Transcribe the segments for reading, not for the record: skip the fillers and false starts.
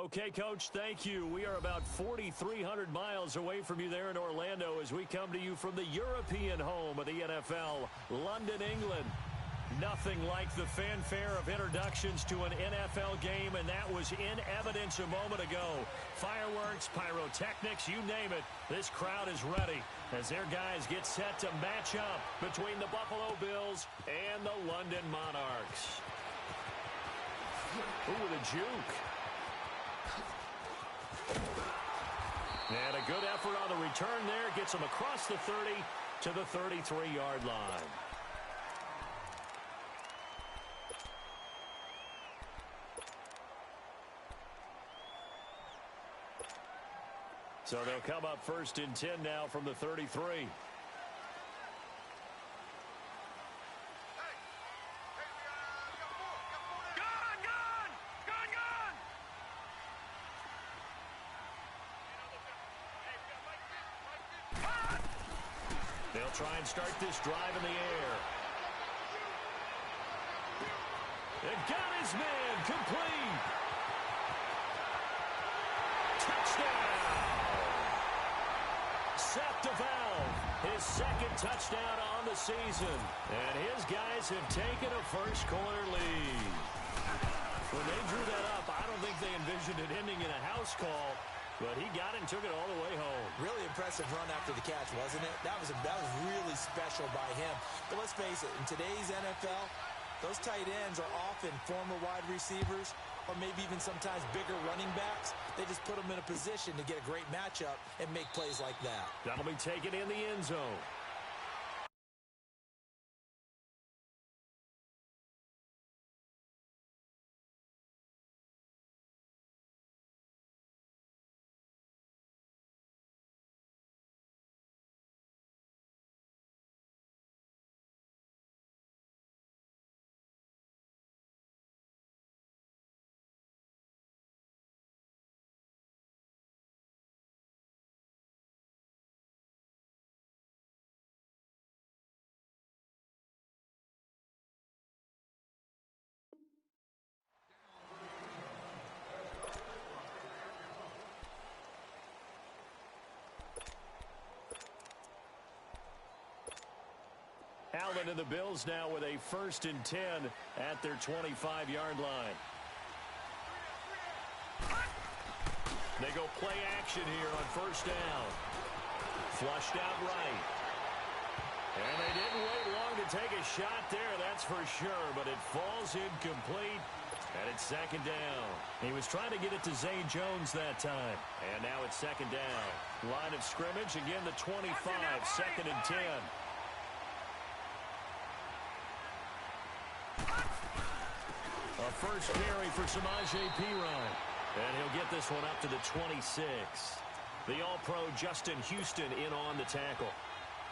Okay, Coach, thank you. We are about 4,300 miles away from you there in Orlando as we come to you from the European home of the NFL, London, England. Nothing like the fanfare of introductions to an NFL game, and that was in evidence a moment ago. Fireworks, pyrotechnics, you name it. This crowd is ready as their guys get set to match up between the Buffalo Bills and the London Monarchs. Ooh, with a juke. And a good effort on the return there. Gets them across the 30 to the 33-yard line. So they'll come up first and 10 now from the 33. They'll try and start this drive in the air. They've got his man complete. Touchdown. Seth DeValve, his second touchdown on the season. And his guys have taken a first-quarter lead. When they drew that up, I don't think they envisioned it ending in a house call. But he got it and took it all the way home. Really impressive run after the catch, wasn't it? That was really special by him. But let's face it, in today's NFL, those tight ends are often former wide receivers or maybe even sometimes bigger running backs. They just put them in a position to get a great matchup and make plays like that. That'll be taken in the end zone. Allen and the Bills now with a first and 10 at their 25-yard line. They go play action here on first down. Flushed out right. And they didn't wait long to take a shot there, that's for sure, but it falls incomplete, and it's second down. He was trying to get it to Zay Jones that time, and now it's second down. Line of scrimmage, again the 25, second and 10. A first carry for Samaje Perine. And he'll get this one up to the 26. The All-Pro Justin Houston in on the tackle.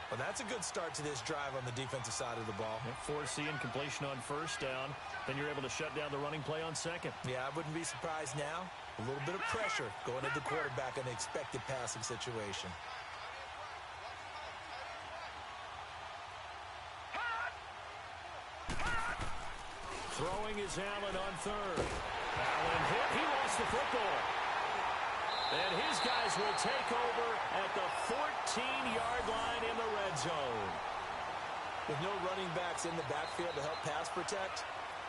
Well, that's a good start to this drive on the defensive side of the ball. Forcing completion on first down. Then you're able to shut down the running play on second. Yeah, I wouldn't be surprised now. A little bit of pressure going at the quarterback in the expected passing situation. Throwing is Allen on third. Allen hit. He lost the football. And his guys will take over at the 14-yard line in the red zone. With no running backs in the backfield to help pass protect,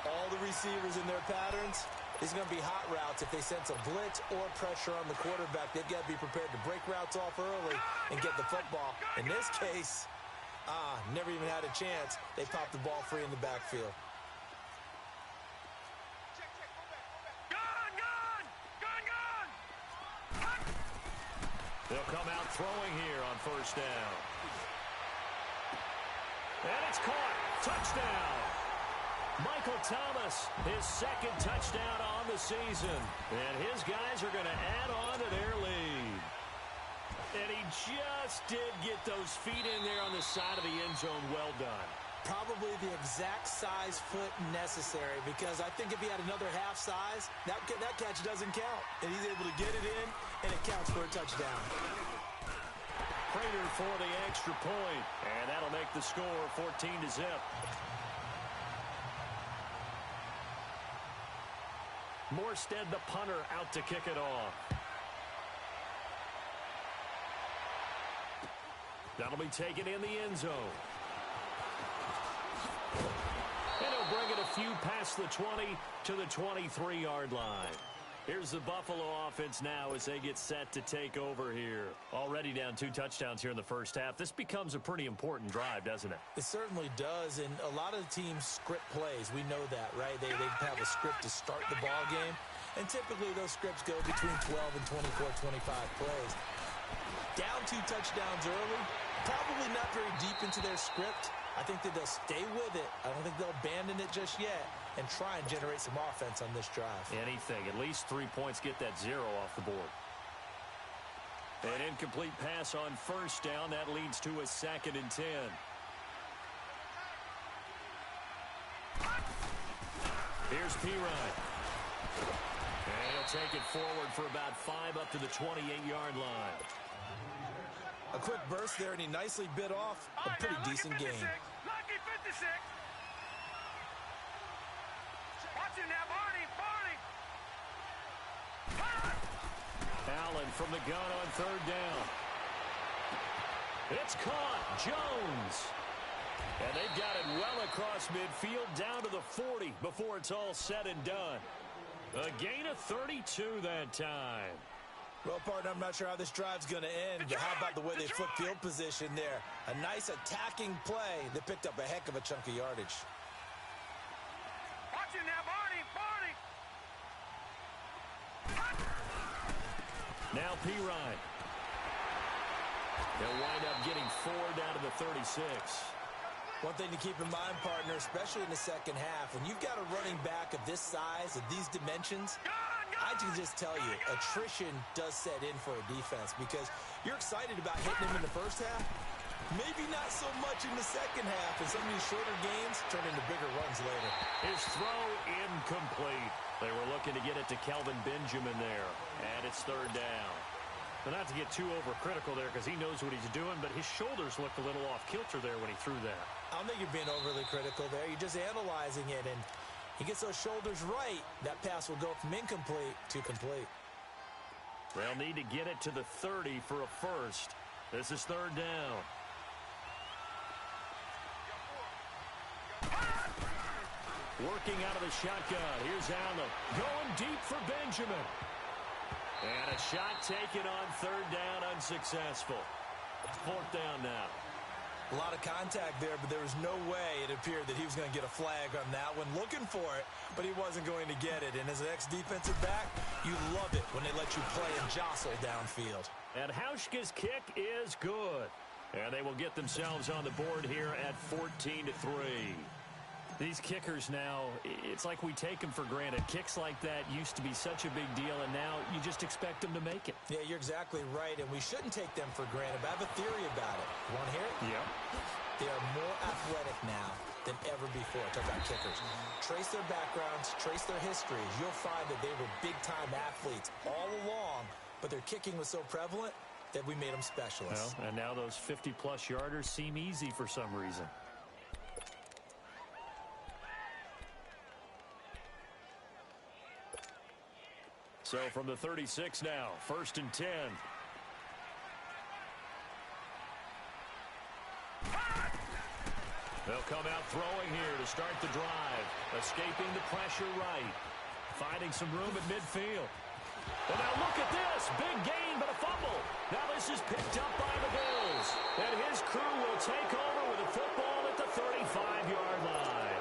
all the receivers in their patterns, it's going to be hot routes if they sense a blitz or pressure on the quarterback. They've got to be prepared to break routes off early and get the football. In this case, never even had a chance. They popped the ball free in the backfield. They'll come out throwing here on first down. And it's caught. Touchdown. Michael Thomas, his second touchdown on the season. And his guys are going to add on to their lead. And he just did get those feet in there on the side of the end zone. Well done. Probably the exact size foot necessary, because I think if he had another half size, that catch doesn't count. And he's able to get it in, and it counts for a touchdown. Prater for the extra point, and that'll make the score 14-0. Morstead, the punter, out to kick it off. That'll be taken in the end zone. And he'll bring it a few past the 20 to the 23-yard line. Here's the Buffalo offense now as they get set to take over here. Already down 2 touchdowns here in the first half. This becomes a pretty important drive, doesn't it? It certainly does, and a lot of the teams script plays. We know that, right? They have a script to start the ball game, and typically those scripts go between 12 and 24, 25 plays. Down 2 touchdowns early, probably not very deep into their script. I think that they'll stay with it. I don't think they'll abandon it just yet and try and generate some offense on this drive. Anything. At least 3 points, get that 0 off the board. An incomplete pass on first down. That leads to a 2nd and 10. Here's Pirine. And he'll take it forward for about 5 up to the 28-yard line. A quick burst there, and he nicely bit off a pretty decent game. Lucky 56. Watch him now, Barney. Allen from the gun on 3rd down. It's caught. Jones. And they've got it well across midfield down to the 40 before it's all said and done. A gain of 32 that time. Well, partner, I'm not sure how this drive's going to end, but how about the way they flip field position there? A nice attacking play that picked up a heck of a chunk of yardage. Watch him now, Barney. Now Pirine. They'll wind up getting 4 down to the 36. One thing to keep in mind, partner, especially in the second half, when you've got a running back of this size, of these dimensions, I can just tell you, attrition does set in for a defense because you're excited about hitting him in the first half. Maybe not so much in the second half, and some of these shorter games turn into bigger runs later. His throw incomplete. They were looking to get it to Kelvin Benjamin there, and it's 3rd down. But not to get too overcritical there because he knows what he's doing, but his shoulders looked a little off kilter there when he threw that. I don't think you're being overly critical there. You're just analyzing it, and he gets those shoulders right. That pass will go from incomplete to complete. They'll need to get it to the 30 for a first. This is 3rd down. Working out of the shotgun. Here's Allen. Going deep for Benjamin. And a shot taken on 3rd down, unsuccessful. 4th down now. A lot of contact there, but there was no way it appeared that he was going to get a flag on that one. Looking for it, but he wasn't going to get it. And as an ex-defensive back, you love it when they let you play and jostle downfield. And Hauschka's kick is good. And they will get themselves on the board here at 14-3. These kickers now, it's like we take them for granted. Kicks like that used to be such a big deal, and now you just expect them to make it. Yeah, you're exactly right, and we shouldn't take them for granted. But I have a theory about it. You want to hear it? Yep. They are more athletic now than ever before. Talk about kickers. Trace their backgrounds, trace their histories. You'll find that they were big-time athletes all along, but their kicking was so prevalent that we made them specialists. Well, and now those 50-plus yarders seem easy for some reason. So from the 36 now, 1st and 10. They'll come out throwing here to start the drive. Escaping the pressure right. Finding some room at midfield. And now look at this. Big gain, but a fumble. Now this is picked up by the Bills. And his crew will take over with a football at the 35-yard line.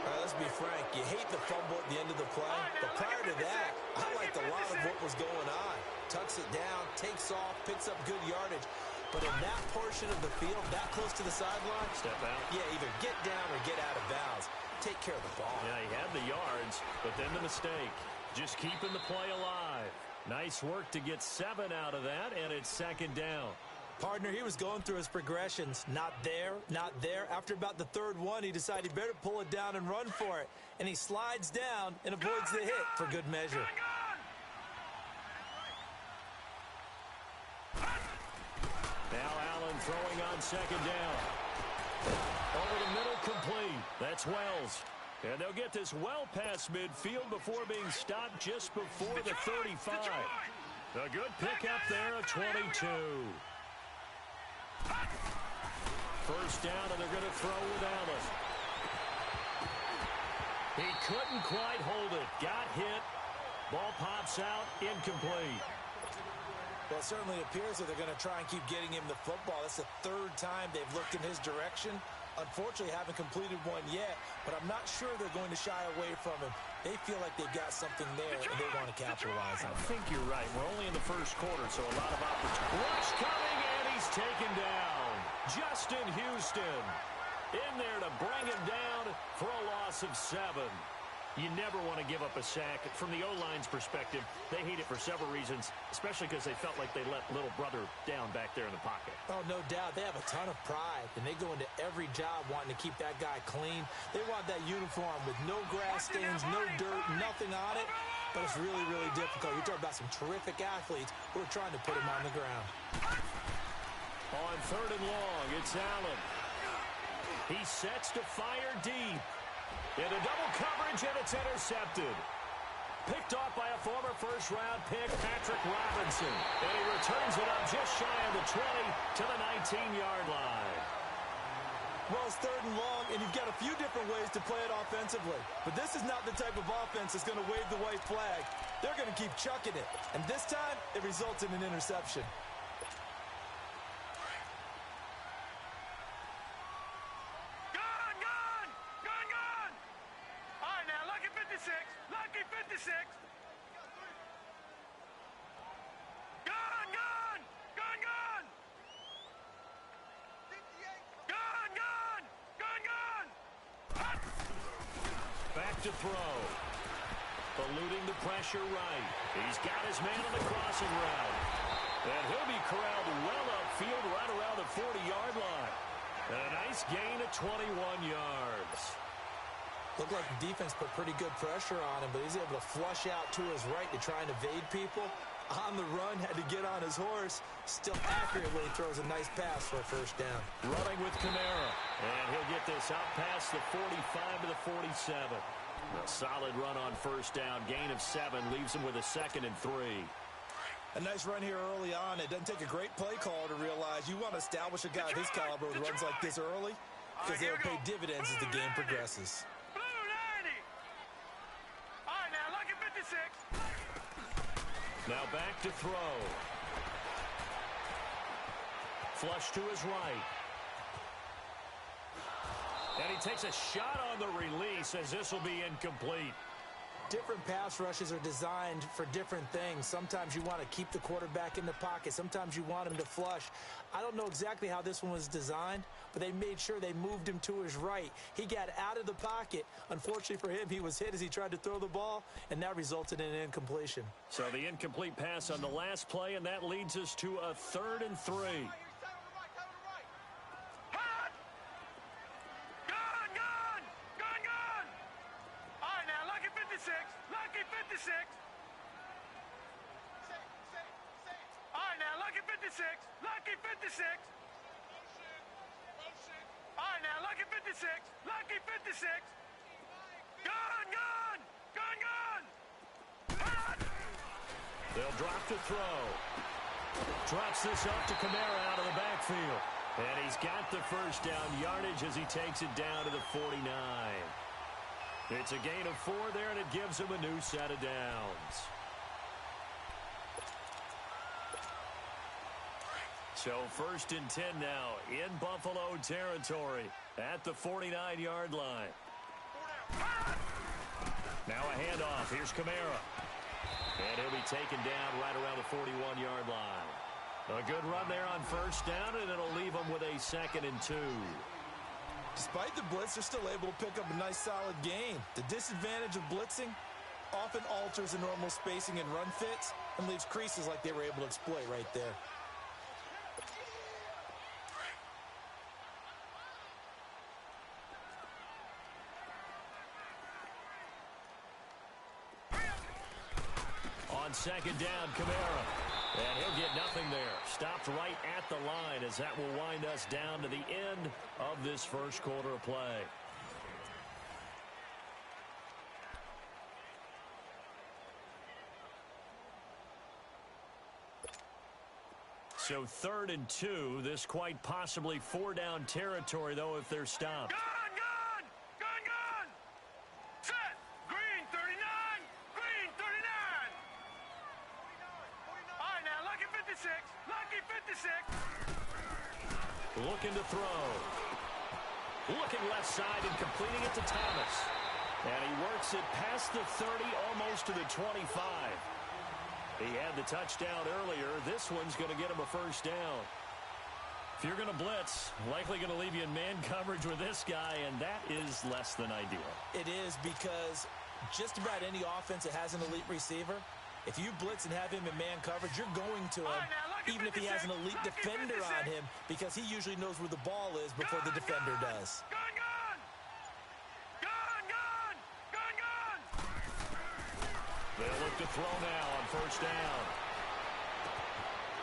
All right, let's be frank. You hate the fumble at the end of the play, but prior to that, I liked a lot of what was going on. Tucks it down, takes off, picks up good yardage. But in that portion of the field, that close to the sideline, step out. Yeah, either get down or get out of bounds. Take care of the ball. Yeah, he had the yards, but then the mistake. Just keeping the play alive. Nice work to get 7 out of that, and it's 2nd down. Partner, he was going through his progressions. Not there, not there. After about the 3rd one, he decided he better pull it down and run for it. And he slides down and avoids the hit for good measure. Now Allen throwing on 2nd down. Over the middle, complete. That's Wells. And they'll get this well past midfield before being stopped just before the 35. A good pickup there at 22. First down, and they're going to throw without it. He couldn't quite hold it. Got hit. Ball pops out. Incomplete. Well, it certainly appears that they're going to try and keep getting him the football. That's the third time they've looked in his direction. Unfortunately, haven't completed one yet, but I'm not sure they're going to shy away from him. They feel like they've got something there, and they want to capitalize on it. I think you're right. We're only in the first quarter, so a lot of opportunity. Rush coming, and he's taken down. Justin Houston in there to bring him down for a loss of 7. You never want to give up a sack. From the O-line's perspective, they hate it for several reasons, especially because they felt like they let little brother down back there in the pocket. Oh, no doubt. They have a ton of pride, and they go into every job wanting to keep that guy clean. They want that uniform with no grass stains, no dirt, nothing on it. But it's really, really difficult. You're talking about some terrific athletes who are trying to put him on the ground. On 3rd and long, it's Allen. He sets to fire deep. Into double coverage, and it's intercepted. Picked off by a former first-round pick, Patrick Robinson. And he returns it up just shy of the 20 to the 19-yard line. Well, it's 3rd and long, and you've got a few different ways to play it offensively. But this is not the type of offense that's going to wave the white flag. They're going to keep chucking it. And this time, it results in an interception. To throw. Eluding the pressure right. He's got his man on the crossing route. And he'll be corralled well upfield right around the 40-yard line. And a nice gain of 21 yards. Looked like the defense put pretty good pressure on him, but he's able to flush out to his right to try and evade people. On the run, had to get on his horse. Still accurately throws a nice pass for a first down. Running with Kamara. And he'll get this out past the 45 to the 47. A solid run on first down. Gain of 7 leaves him with a 2nd and 3. A nice run here early on. It doesn't take a great play call to realize you want to establish a guy of his caliber with runs like this early because they'll pay dividends as the game progresses. Blue 90. All right, now, lucky 56. Now back to throw. Flush to his right. And he takes a shot on the release as this will be incomplete. Different pass rushes are designed for different things. Sometimes you want to keep the quarterback in the pocket. Sometimes you want him to flush. I don't know exactly how this one was designed, but they made sure they moved him to his right. He got out of the pocket. Unfortunately for him, he was hit as he tried to throw the ball, and that resulted in an incompletion. So the incomplete pass on the last play, and that leads us to a 3rd and 3. Lucky 56. All right, now, lucky 56. Lucky 56. All right, now, lucky 56. Lucky 56. Gone, gone. Gone, gone. They'll drop to throw. Drops this up to Kamara out of the backfield. And he's got the first down yardage as he takes it down to the 49. It's a gain of 4 there, and it gives him a new set of downs. So 1st and 10 now in Buffalo territory at the 49-yard line. Now a handoff. Here's Kamara. And he'll be taken down right around the 41-yard line. A good run there on first down, and it'll leave him with a 2nd and 2. Despite the blitz, they're still able to pick up a nice solid gain. The disadvantage of blitzing often alters the normal spacing and run fits and leaves creases like they were able to exploit right there. On 2nd down, Kamara. And he'll get nothing there. Stopped right at the line as that will wind us down to the end of this first quarter of play. So 3rd and 2. This quite possibly 4-down territory, though, if they're stopped. Gun, gun! Gun, gun! Set! Green 39! Green 39! All right, now, lucky 56. Lucky 56. Looking to throw. Looking left side and completing it to Thomas. And he works it past the 30, almost to the 25. He had the touchdown earlier. This one's going to get him a first down. If you're going to blitz, likely going to leave you in man coverage with this guy, and that is less than ideal. It is, because just about any offense that has an elite receiver, if you blitz and have him in man coverage, you're going to him, even if he has an elite defender on him, because he usually knows where the ball is before the defender does. Gun, gun! Gun, gun! Gun, gun! They'll look to throw now on first down.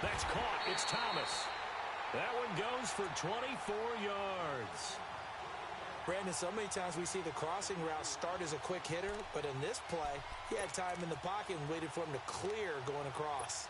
That's caught. It's Thomas. That one goes for 24 yards. Brandon, so many times we see the crossing route start as a quick hitter, but in this play, he had time in the pocket and waited for him to clear going across.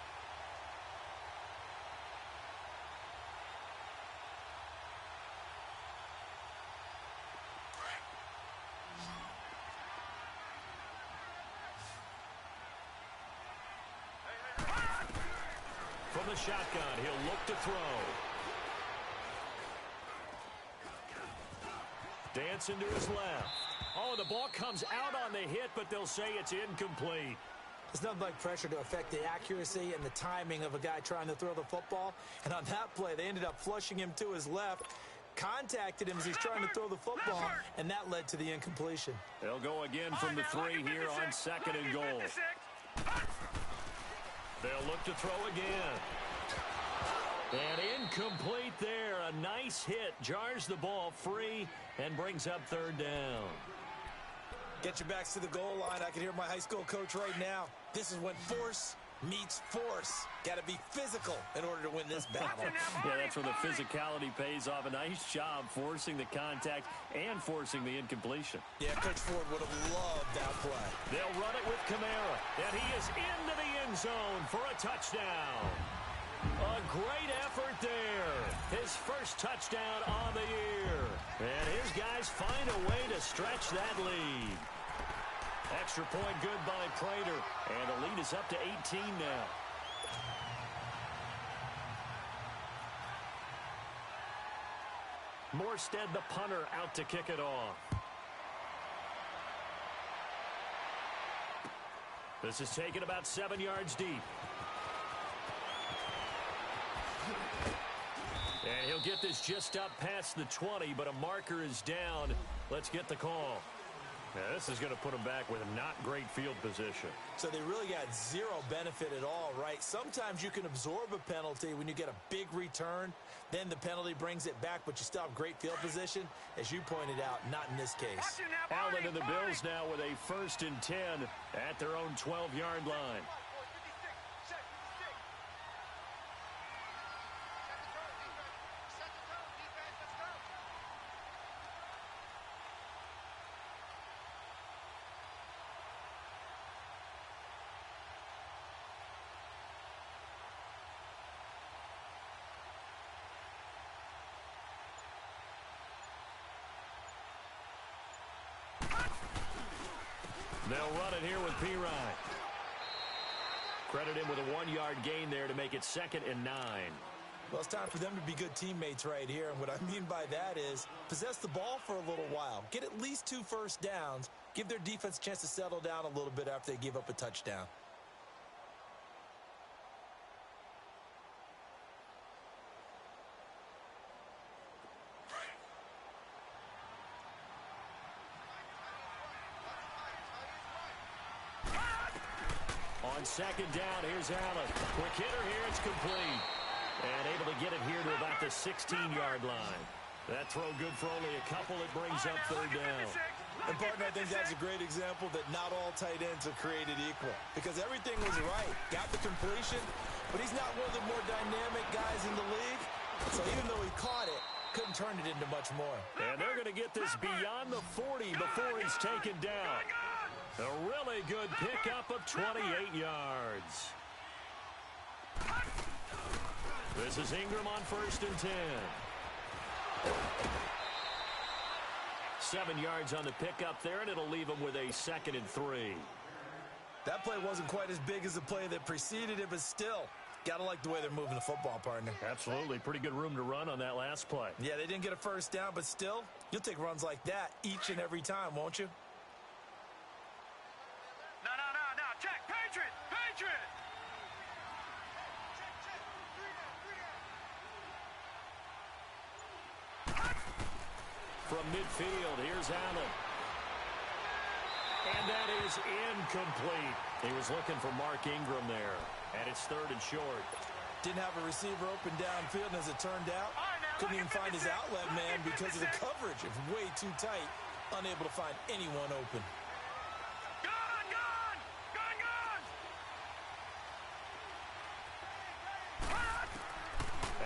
From the shotgun, he'll look to throw. Dancing to his left. Oh, the ball comes out on the hit, but they'll say it's incomplete. There's nothing like pressure to affect the accuracy and the timing of a guy trying to throw the football. And on that play, they ended up flushing him to his left, contacted him as he's trying to throw the football, and that led to the incompletion. They'll go again from the 3 here on 2nd and goal. They'll look to throw again. And incomplete there. A nice hit. Jars the ball free and brings up 3rd down. Get your backs to the goal line. I can hear my high school coach right now. This is when force meets force. Got to be physical in order to win this battle. Yeah, that's where the physicality pays off. A nice job forcing the contact and forcing the incompletion. Yeah, Coach Ford would have loved that play. They'll run it with Kamara, and he is into the end zone for a touchdown. A great effort there. His first touchdown on the year. And his guys find a way to stretch that lead. Extra point good by Prater. And the lead is up to 18 now. Morstead, the punter, out to kick it off. This is taken about 7 yards deep. And he'll get this just up past the 20, but a marker is down. Let's get the call. Now, this is going to put him back with a not great field position. So they really got zero benefit at all, right? Sometimes you can absorb a penalty when you get a big return. Then the penalty brings it back, but you still have great field position. As you pointed out, not in this case. Allen and the Bills now with a 1st and 10 at their own 12-yard line. They'll run it here with Pirine. Credit him with a 1-yard gain there to make it 2nd and 9. Well, it's time for them to be good teammates right here. And what I mean by that is possess the ball for a little while. Get at least 2 first downs. Give their defense a chance to settle down a little bit after they give up a touchdown. On 2nd down, here's Allen. Quick hitter here, it's complete. And able to get it here to about the 16-yard line. That throw good for only a couple. It brings up 3rd down. And, partner, I think that's a great example that not all tight ends are created equal. Because everything was right. Got the completion, but he's not one of the more dynamic guys in the league. So even though he caught it, couldn't turn it into much more. And they're going to get this beyond the 40 before he's taken down. A really good pickup of 28 yards. This is Ingram on 1st and 10. 7 yards on the pickup there, and it'll leave him with a 2nd and 3. That play wasn't quite as big as the play that preceded it, but still, got to like the way they're moving the football, partner. Absolutely. Pretty good room to run on that last play. Yeah, they didn't get a first down, but still, you'll take runs like that each and every time, won't you? No. Check. Patriot. From midfield, here's Allen. And that is incomplete. He was looking for Mark Ingram there. And it's 3rd and short. Didn't have a receiver open downfield, and as it turned out, couldn't even find his outlet man because of the coverage. It's way too tight, unable to find anyone open.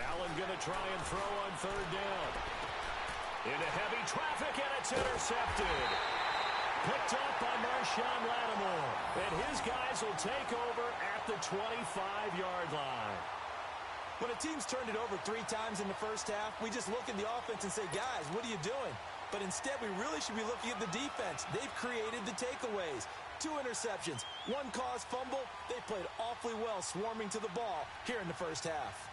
Allen going to try and throw on 3rd down. Into heavy traffic, and it's intercepted. Picked up by Marshawn Lattimore. And his guys will take over at the 25-yard line. When a team's turned it over 3 times in the first half, we just look at the offense and say, guys, what are you doing? But instead, we really should be looking at the defense. They've created the takeaways. 2 interceptions, 1 caused fumble. They played awfully well swarming to the ball here in the first half.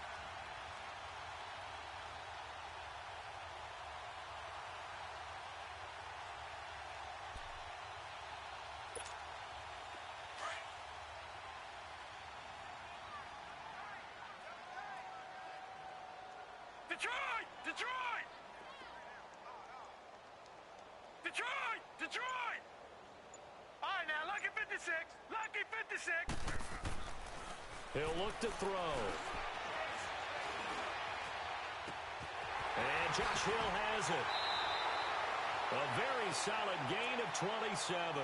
Detroit! All right, now, lucky 56. Lucky 56. He'll look to throw. And Josh Hill has it. A very solid gain of 27.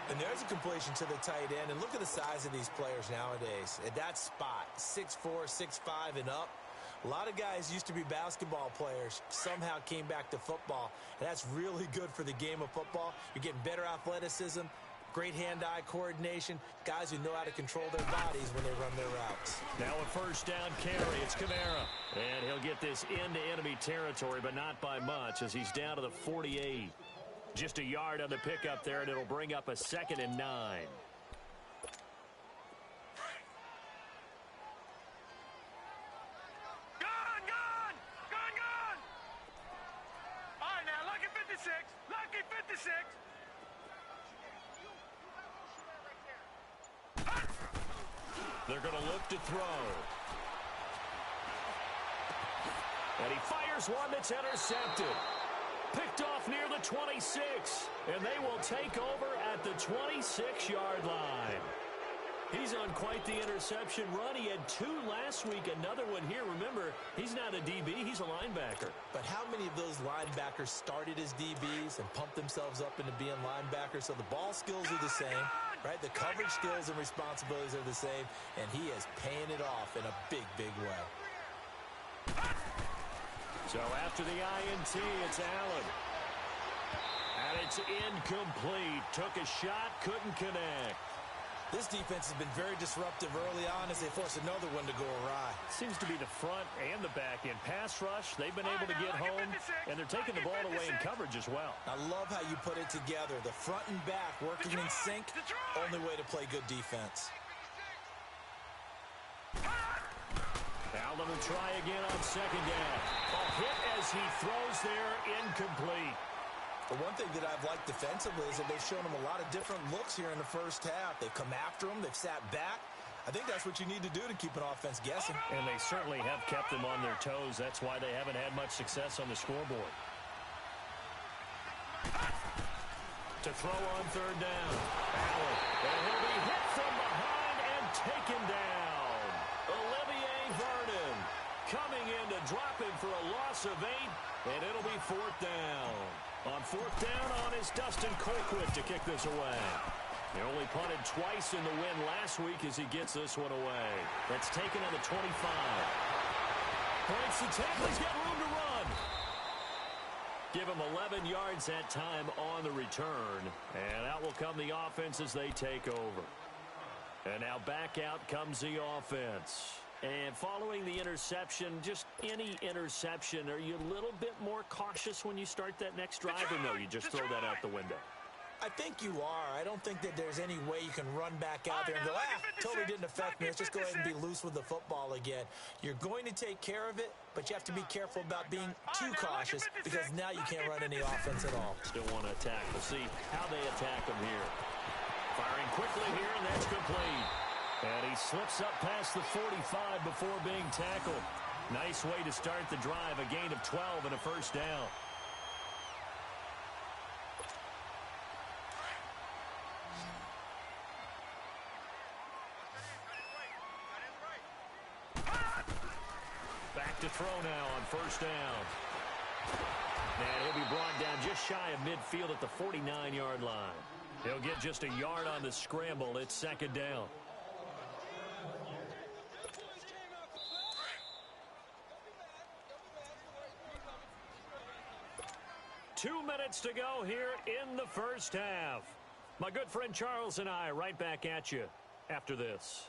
And there's a completion to the tight end. And look at the size of these players nowadays. At that spot, 6'4", 6'5", and up. A lot of guys used to be basketball players, somehow came back to football, and that's really good for the game of football. You're getting better athleticism, great hand-eye coordination, guys who know how to control their bodies when they run their routes. Now a 1st down carry. It's Kamara. And he'll get this into enemy territory, but not by much as he's down to the 48. Just a yard on the pickup there, and it'll bring up a 2nd and 9. Lucky 56. They're going to look to throw. And he fires one that's intercepted. Picked off near the 26. And they will take over at the 26-yard line. He's on quite the interception run. He had 2 last week, another one here. Remember, he's not a DB, he's a linebacker. But how many of those linebackers started as DBs and pumped themselves up into being linebackers? So the ball skills are the same, right? The coverage skills and responsibilities are the same, and he is paying it off in a big, big way. So after the INT, it's Allen. And it's incomplete. Took a shot, couldn't connect. This defense has been very disruptive early on as they force another one to go awry. Seems to be the front and the back end. Pass rush, they've been able to get home, and they're taking the ball away in coverage as well. I love how you put it together. The front and back working in sync, only way to play good defense. Allen will try again on 2nd down. A hit as he throws there, incomplete. The one thing that I've liked defensively is that they've shown him a lot of different looks here in the first half. They've come after him. They've sat back. I think that's what you need to do to keep an offense guessing. And they certainly have kept them on their toes. That's why they haven't had much success on the scoreboard. To throw on 3rd down. Allen. And he'll be hit from behind and taken down. Olivier Vernon coming in to drop him for a loss of 8, and it'll be 4th down. On 4th down on is Dustin Colquitt to kick this away. He only punted twice in the win last week as he gets this one away. That's taken on the 25. Points the tackle. He's got room to run. Give him 11 yards that time on the return. And out will come the offense as they take over. And now back out comes the offense. And following the interception, just any interception, are you a little bit more cautious when you start that next drive, or no, you just throw that out the window? I think you are. I don't think that there's any way you can run back out there and go, totally didn't affect me. Let's just go ahead and be loose with the football again. You're going to take care of it, but you have to be careful about being too cautious because now you can't run any offense at all. Still want to attack. We'll see how they attack him here. Firing quickly here, and that's complete. And he slips up past the 45 before being tackled. Nice way to start the drive, a gain of 12 and a first down. Back to throw now on first down. And he'll be brought down just shy of midfield at the 49-yard line. He'll get just a yard on the scramble. It's second down. Two minutes to go here in the first half. My good friend Charles and I right back at you after this.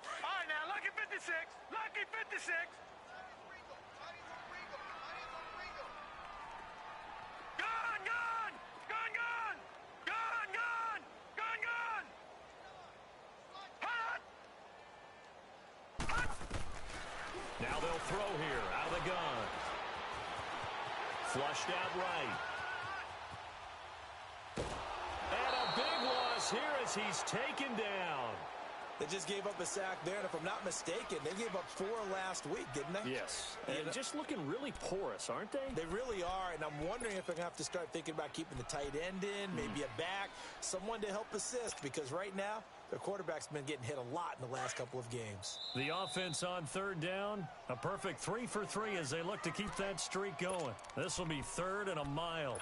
All right, now, lucky 56. Lucky 56. Gone, gone. Gone, gone. Gone, gone. Gone, gone. Hot. Hot. Now they'll throw here out of the gun. Flushed out right. And a big loss here as he's taken down. They just gave up a sack there, and if I'm not mistaken, they gave up 4 last week, didn't they? Yes. And just looking really porous, aren't they? They really are, and I'm wondering if they're going to have to start thinking about keeping the tight end in, maybe a back, someone to help assist, because right now, their quarterback's been getting hit a lot in the last couple of games. The offense on third down, a perfect 3 for 3 as they look to keep that streak going. This will be third and a mile.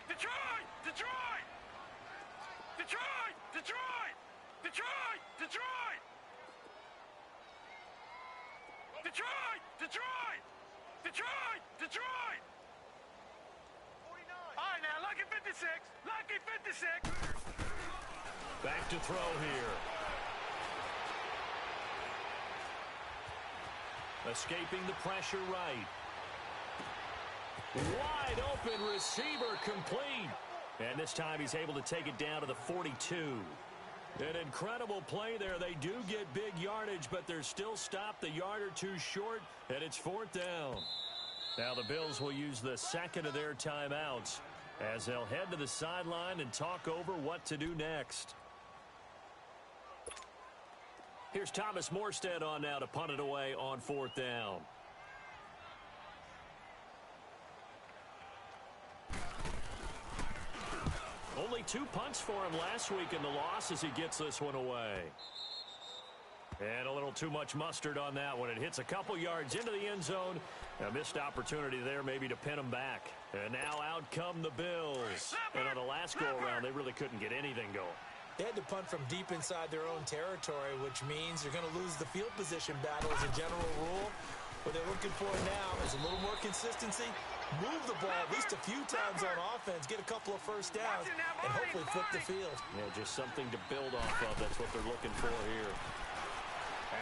Detroit! Detroit! Detroit! Detroit! Detroit! Detroit! Detroit! Detroit! Detroit! Detroit! All right, now, lucky 56. Lucky 56. Back to throw here. Escaping the pressure right. Wide open receiver complete. And this time he's able to take it down to the 42. An incredible play there. They do get big yardage, but they're still stopped a yard or two short, and it's fourth down. Now the Bills will use the second of their timeouts as they'll head to the sideline and talk over what to do next. Here's Thomas Morstead on now to punt it away on fourth down. Only 2 punts for him last week in the loss as he gets this one away. And a little too much mustard on that one. It hits a couple yards into the end zone. A missed opportunity there maybe to pin him back. And now out come the Bills. And on the last go-around, they really couldn't get anything going. They had to punt from deep inside their own territory, which means you're going to lose the field position battle as a general rule. What they're looking for now is a little more consistency, move the ball at least a few times on offense, get a couple of first downs, and hopefully flip the field. Yeah, just something to build off of. That's what they're looking for here.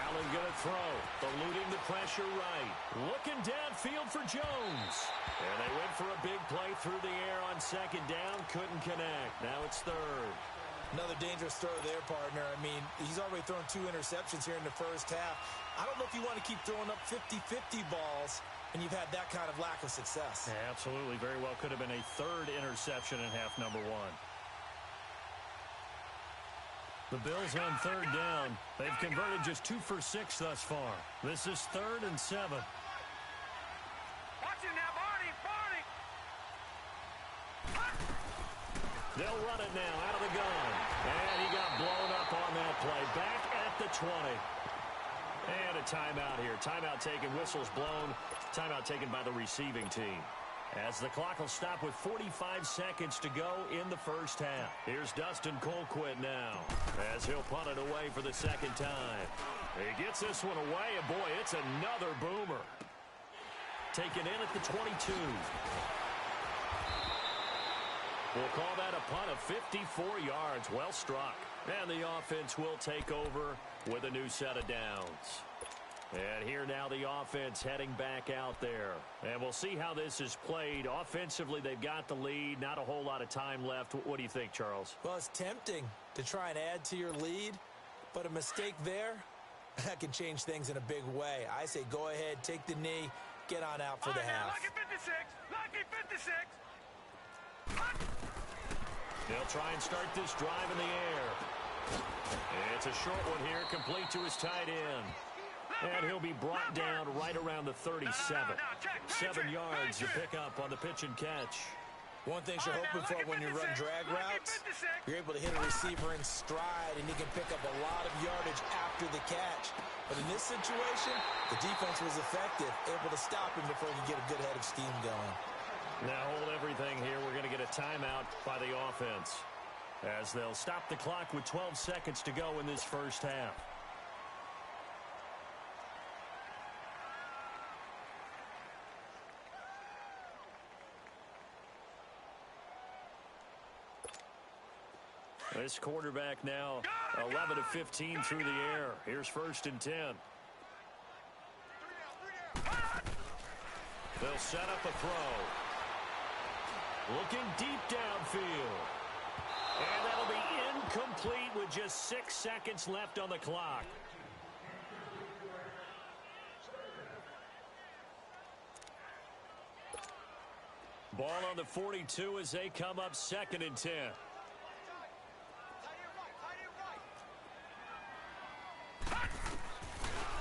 Allen going to throw, eluding the pressure right. Looking downfield for Jones. And they went for a big play through the air on second down. Couldn't connect. Now it's third. Another dangerous throw there, partner. I mean, he's already thrown 2 interceptions here in the first half. I don't know if you want to keep throwing up 50-50 balls and you've had that kind of lack of success. Yeah, absolutely. Very well could have been a third interception in half number 1. The Bills on third down. They've converted just 2 for 6 thus far. This is 3rd and 7. Watch it now, Barney! Barney! They'll run it now out of the gun. And he got blown up on that play. Back at the 20. And a timeout here. Timeout taken, whistles blown. Timeout taken by the receiving team. As the clock will stop with 45 seconds to go in the first half. Here's Dustin Colquitt now as he'll punt it away for the second time. He gets this one away, and boy, it's another boomer. Taken in at the 22. We'll call that a punt of 54 yards. Well struck. And the offense will take over with a new set of downs. And here now the offense heading back out there. And we'll see how this is played. Offensively, they've got the lead. Not a whole lot of time left. What do you think, Charles? Well, it's tempting to try and add to your lead, but a mistake there, that can change things in a big way. I say go ahead, take the knee, get on out for the half. Lucky 56! Lucky 56! They'll try and start this drive in the air. It's a short one here, complete to his tight end. And he'll be brought down right around the 37. 7 yards to pick up on the pitch and catch. One thing you're hoping for when you run drag routes, you're able to hit a receiver in stride, and he can pick up a lot of yardage after the catch. But in this situation, the defense was effective, able to stop him before he could get a good head of steam going. Now hold everything here. We're going to get a timeout by the offense, as they'll stop the clock with 12 seconds to go in this first half. This quarterback now 11 of 15 through the air. Here's 1st and 10. They'll set up a throw. Looking deep downfield. And that'll be incomplete with just 6 seconds left on the clock. Ball on the 42 as they come up 2nd and 10.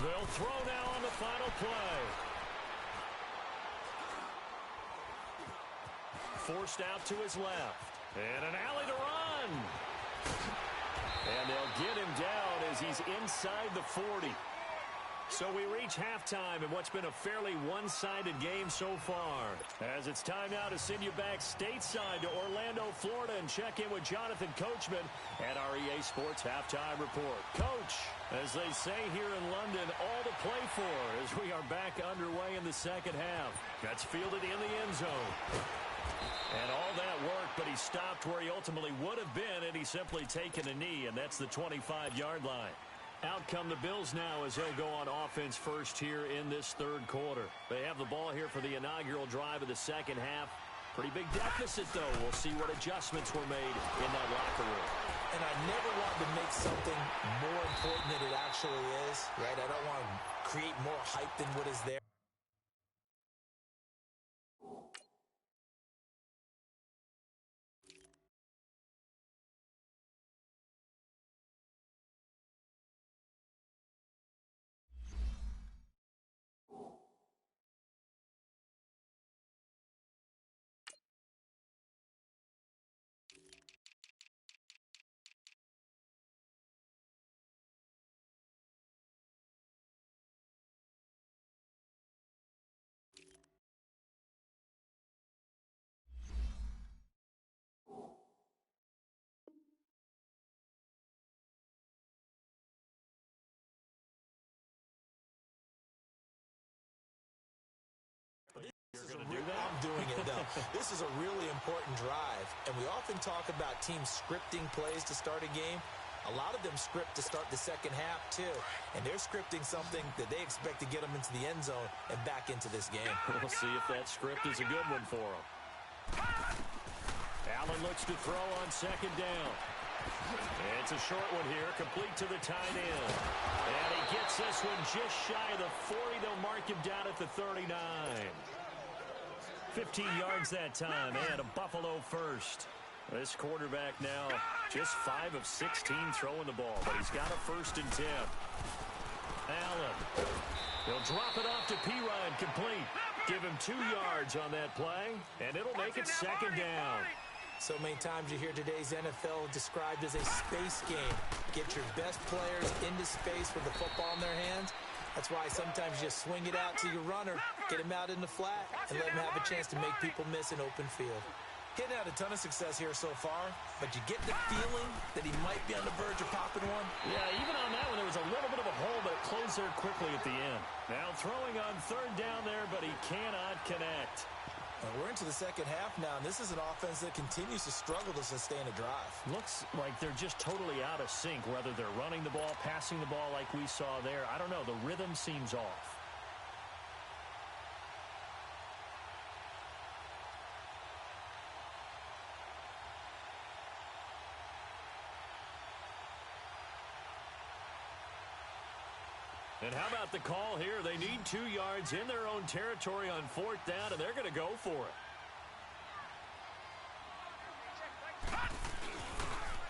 They'll throw now on the final play. Forced out to his left. And an alley to run. And they'll get him down as he's inside the 40. So we reach halftime in what's been a fairly one-sided game so far. As it's time now to send you back stateside to Orlando, Florida, and check in with Jonathan Coachman at our EA Sports Halftime Report. Coach, as they say here in London, all to play for as we are back underway in the second half. That's fielded in the end zone. And all that work, but he stopped where he ultimately would have been, and he's simply taken a knee, and that's the 25-yard line. Out come the Bills now as they'll go on offense first here in this third quarter. They have the ball here for the inaugural drive of the second half. Pretty big deficit, though. We'll see what adjustments were made in that locker room. And I never want to make something more important than it actually is, right? I don't want to create more hype than what is there. I'm doing it, though. This is a really important drive, and we often talk about teams scripting plays to start a game. A lot of them script to start the second half, too, and they're scripting something that they expect to get them into the end zone and back into this game. We'll see if that script is a good one for them. Allen looks to throw on 2nd down. It's a short one here, complete to the tight end. And he gets this one just shy of the 40. They'll mark him down at the 39. 15 yards that time, and a Buffalo first. This quarterback now just 5 of 16 throwing the ball, but he's got a 1st and 10. Allen. He'll drop it off to Pirine, complete. Give him 2 yards on that play, and it'll make it 2nd down. So many times you hear today's NFL described as a space game. Get your best players into space with the football in their hands. That's why sometimes you just swing it out to your runner, get him out in the flat, and let him have a chance to make people miss an open field. Hitting had a ton of success here so far, but you get the feeling that he might be on the verge of popping one. Yeah, even on that one, there was a little bit of a hole, but it closed there quickly at the end. Now throwing on 3rd down there, but he cannot connect. And we're into the second half now, and this is an offense that continues to struggle to sustain a drive. Looks like they're just totally out of sync, whether they're running the ball, passing the ball like we saw there. I don't know. The rhythm seems off. And how about the call here? They need 2 yards in their own territory on 4th down, and they're going to go for it.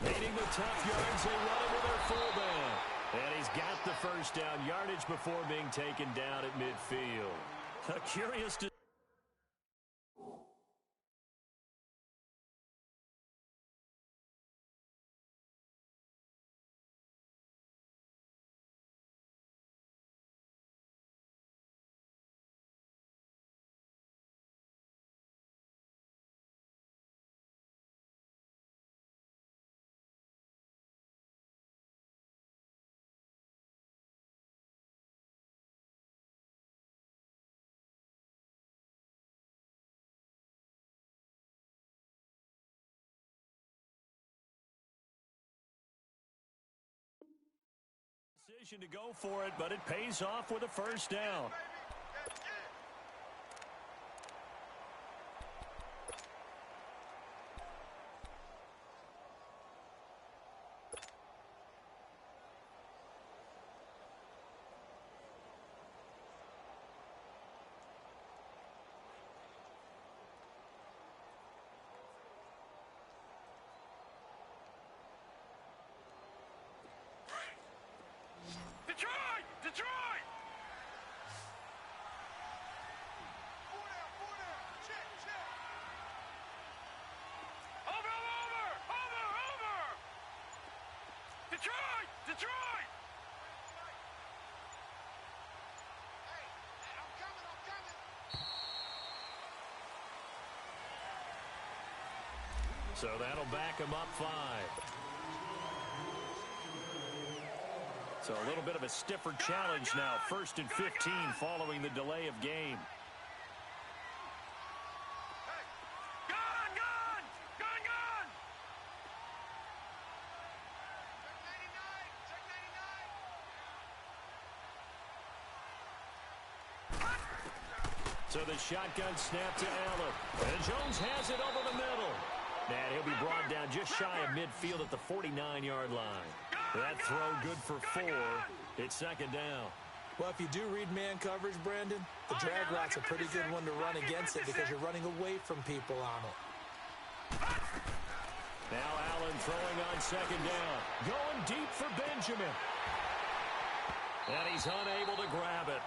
Needing the tough yards, they run it with their fullback. And he's got the first down yardage before being taken down at midfield. Curious to... Decision to go for it, but it pays off with a first down. Detroit! Detroit! 4 down. Check. Over! Detroit! Hey, I'm coming. So that'll back him up 5. So a little bit of a stiffer challenge now. 1st and 15 following the delay of game. Gun! Check 99! So the shotgun snap to Allen. And Jones has it over the middle. And he'll be brought down just shy of midfield at the 49-yard line. That throw good for 4. It's 2nd down. Well, if you do read man coverage, Brandon, the drag route's a pretty good one to run against it because you're running away from people on it. Now Allen throwing on 2nd down. Going deep for Benjamin. And he's unable to grab it.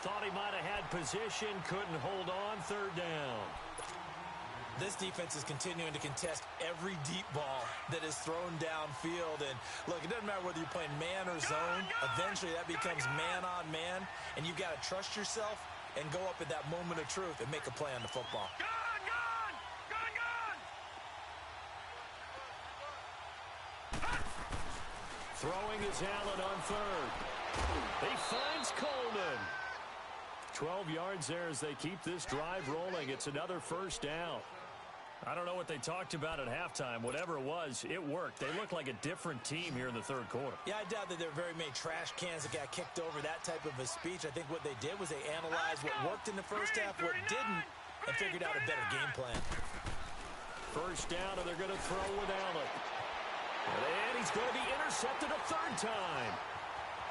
Thought he might have had position, couldn't hold on. 3rd down. This defense is continuing to contest every deep ball that is thrown downfield. And, look, it doesn't matter whether you're playing man or zone. Eventually, that becomes man on man. And you've got to trust yourself and go up at that moment of truth and make a play on the football. Gun! Throwing is Allen on 3rd. He finds Coleman. 12 yards there as they keep this drive rolling. It's another first down. I don't know what they talked about at halftime. Whatever it was, it worked. They look like a different team here in the 3rd quarter. Yeah, I doubt that there are very many trash cans that got kicked over, that type of a speech. I think what they did was they analyzed what worked in the first half, what didn't, and figured out a better game plan. First down, and they're going to throw with Allen. And he's going to be intercepted a 3rd time.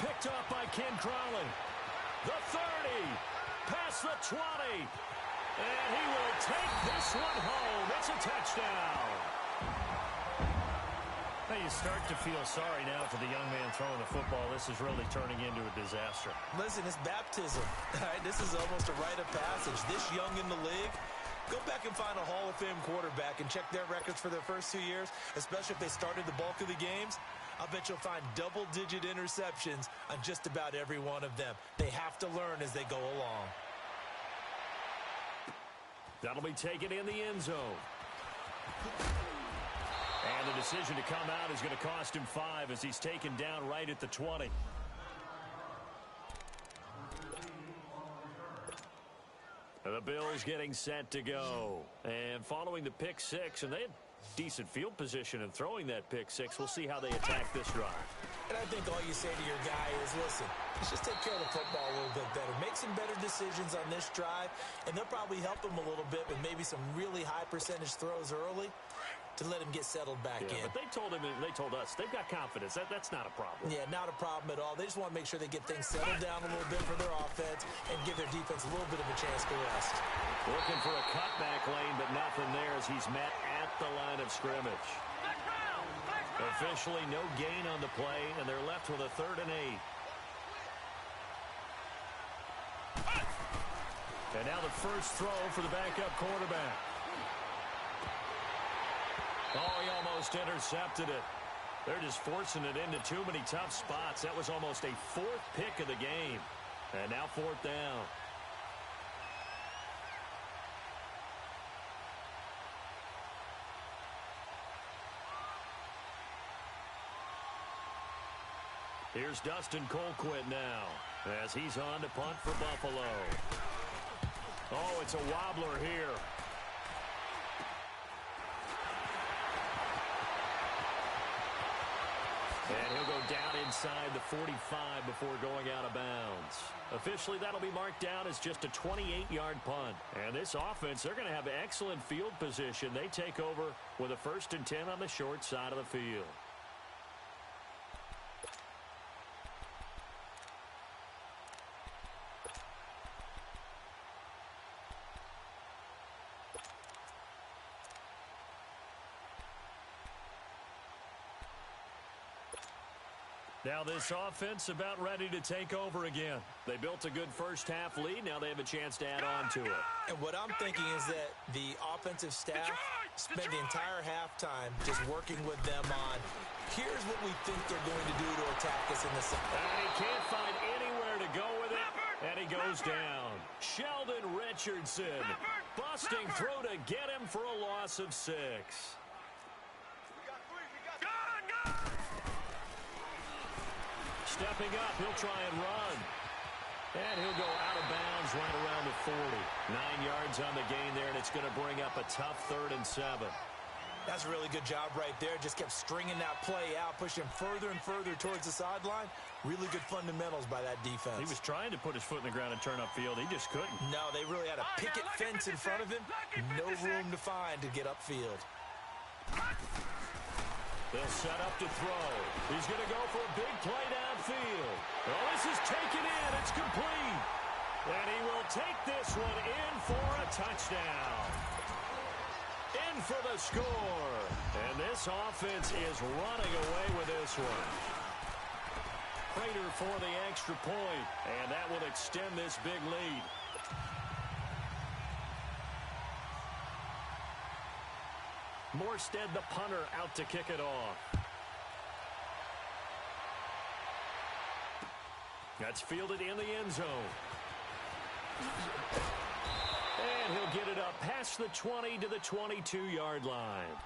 Picked up by Ken Crowley. The 30. Past the 20. And he will take this one home. It's a touchdown. Now you start to feel sorry now for the young man throwing the football. This is really turning into a disaster. Listen, it's baptism. All right, this is almost a rite of passage. This young in the league, go back and find a Hall of Fame quarterback and check their records for their first 2 years, especially if they started the bulk of the games. I'll bet you'll find double-digit interceptions on just about every one of them. They have to learn as they go along. That'll be taken in the end zone. And the decision to come out is going to cost him 5 as he's taken down right at the 20. The Bills getting set to go. And following the pick six, and they had decent field position in throwing that pick six. We'll see how they attack this drive. And I think all you say to your guy is, listen, let's just take care of the football a little bit better. Make some better decisions on this drive, and they'll probably help him a little bit with maybe some really high percentage throws early to let him get settled back in. But they told him, and they told us, they've got confidence. That's not a problem. Yeah, not a problem at all. They just want to make sure they get things settled down a little bit for their offense and give their defense a little bit of a chance to rest. Looking for a cutback lane, but nothing there as he's met at the line of scrimmage. Officially no gain on the play, and they're left with a 3rd and 8. And now the first throw for the backup quarterback. Oh, he almost intercepted it. They're just forcing it into too many tough spots. That was almost a 4th pick of the game. And now 4th down. Here's Dustin Colquitt now as he's on to punt for Buffalo. Oh, it's a wobbler here. And he'll go down inside the 45 before going out of bounds. Officially, that'll be marked down as just a 28-yard punt. And this offense, they're going to have excellent field position. They take over with a 1st and 10 on the short side of the field. Now this offense about ready to take over again. They built a good first half lead. Now they have a chance to add on to it. And what I'm thinking is that the offensive staff spent the entire halftime just working with them on, here's what we think they're going to do to attack us in the second. And he can't find anywhere to go with it. And he goes down. Sheldon Richardson busting through to get him for a loss of 6. Stepping up, he'll try and run. And he'll go out of bounds right around the 40. 9 yards on the gain there, and it's going to bring up a tough 3rd and 7. That's a really good job right there. Just kept stringing that play out, pushing further and further towards the sideline. Really good fundamentals by that defense. He was trying to put his foot in the ground and turn upfield. He just couldn't. No, they really had a picket fence in front of him. No room to find to get upfield. They'll set up to throw. He's going to go for a big play downfield. Oh, this is taken in. It's complete. And he will take this one in for a touchdown. In for the score. And this offense is running away with this one. Prater for the extra point. And that will extend this big lead. Morstead, the punter, out to kick it off. That's fielded in the end zone. And he'll get it up past the 20 to the 22-yard line.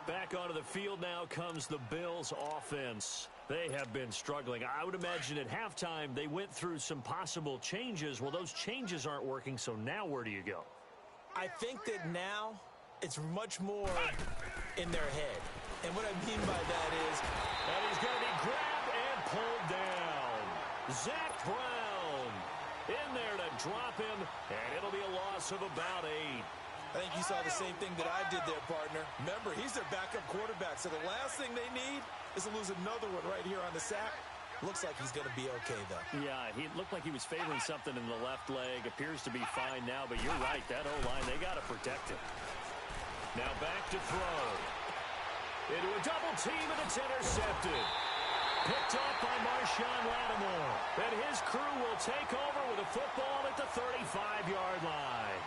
Back onto the field now comes the Bills offense. They have been struggling. I would imagine at halftime they went through some possible changes. Well, those changes aren't working, so now where do you go? I think that now it's much more in their head. And what I mean by that is, and he's going to be grabbed and pulled down. Zach Brown in there to drop him, and it'll be a loss of about 8. I think you saw the same thing that I did there, partner. Remember, he's their backup quarterback, so the last thing they need is to lose another one right here on the sack. Looks like he's going to be okay, though. Yeah, he looked like he was favoring something in the left leg. Appears to be fine now, but you're right. That O-line, they got to protect him. Now back to throw. Into a double team, and it's intercepted. Picked up by Marshawn Lattimore. And his crew will take over with a football at the 35-yard line.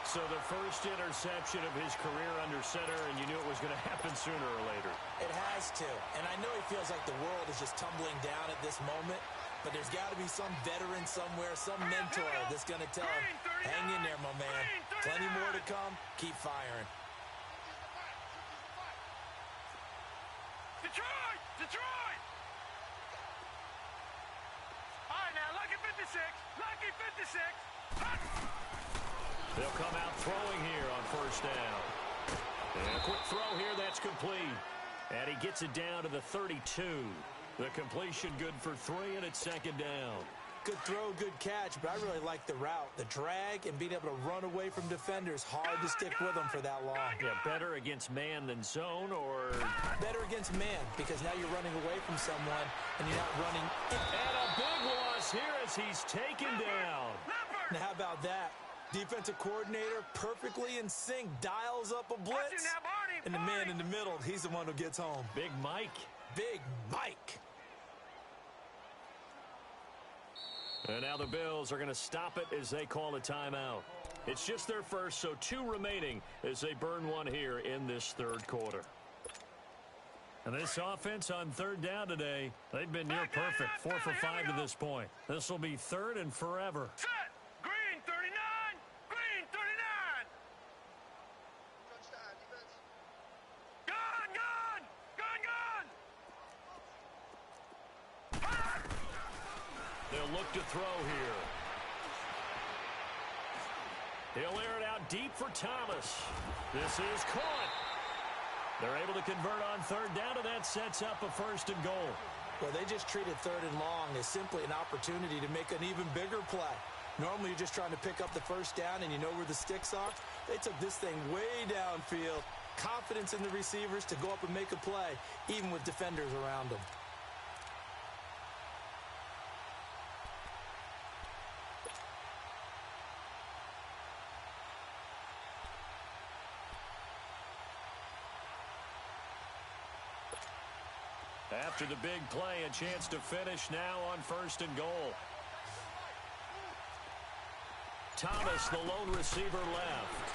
So the first interception of his career under center, and you knew it was going to happen sooner or later. It has to. And I know he feels like the world is just tumbling down at this moment, but there's got to be some veteran somewhere, some mentor that's going to tell him, hang in there, my man. Plenty more to come. Keep firing. Detroit! Detroit! All right, now, lucky 56. Lucky 56. They'll come out throwing here on first down. And a quick throw here, that's complete. And he gets it down to the 32. The completion good for 3, and it's second down. Good throw, good catch, but I really like the route. The drag and being able to run away from defenders. Hard to stick with them for that long. Yeah, better against man than zone, or... Better against man, because now you're running away from someone, and you're not running... And a big loss here as he's taken down. Now, how about that? Defensive coordinator perfectly in sync, dials up a blitz, and the man in the middle, he's the one who gets home. Big Mike. Big Mike. And now the Bills are going to stop it as they call a timeout. It's just their first, so 2 remaining as they burn one here in this third quarter. And this offense on third down today, they've been near perfect. 4 for 5 to this point. This will be third and forever. Set. Green 39. Green 39. Gone, gone. Gone, gone. They'll look to throw here. He'll air it out deep for Thomas. This is caught. They're able to convert on third down, and that sets up a first and goal. Well, they just treated third and long as simply an opportunity to make an even bigger play. Normally, you're just trying to pick up the first down, and you know where the sticks are. They took this thing way downfield. Confidence in the receivers to go up and make a play, even with defenders around them. After the big play, a chance to finish now on first and goal. Thomas, the lone receiver, left.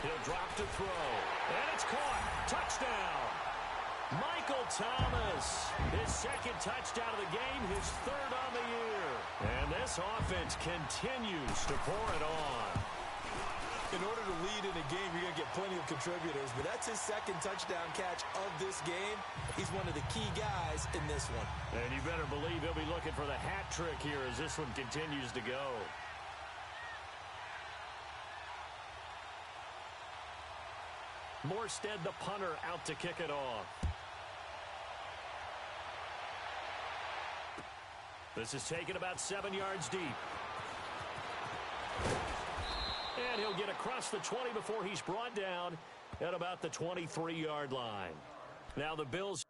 He'll drop to throw. And it's caught. Touchdown. Michael Thomas. His second touchdown of the game, his third on the year. And this offense continues to pour it on. In order to lead in a game, you're going to get plenty of contributors, but that's his second touchdown catch of this game. He's one of the key guys in this one. And you better believe he'll be looking for the hat trick here as this one continues to go. Morstead, the punter, out to kick it off. This is taken about 7 yards deep. And he'll get across the 20 before he's brought down at about the 23-yard line. Now the Bills...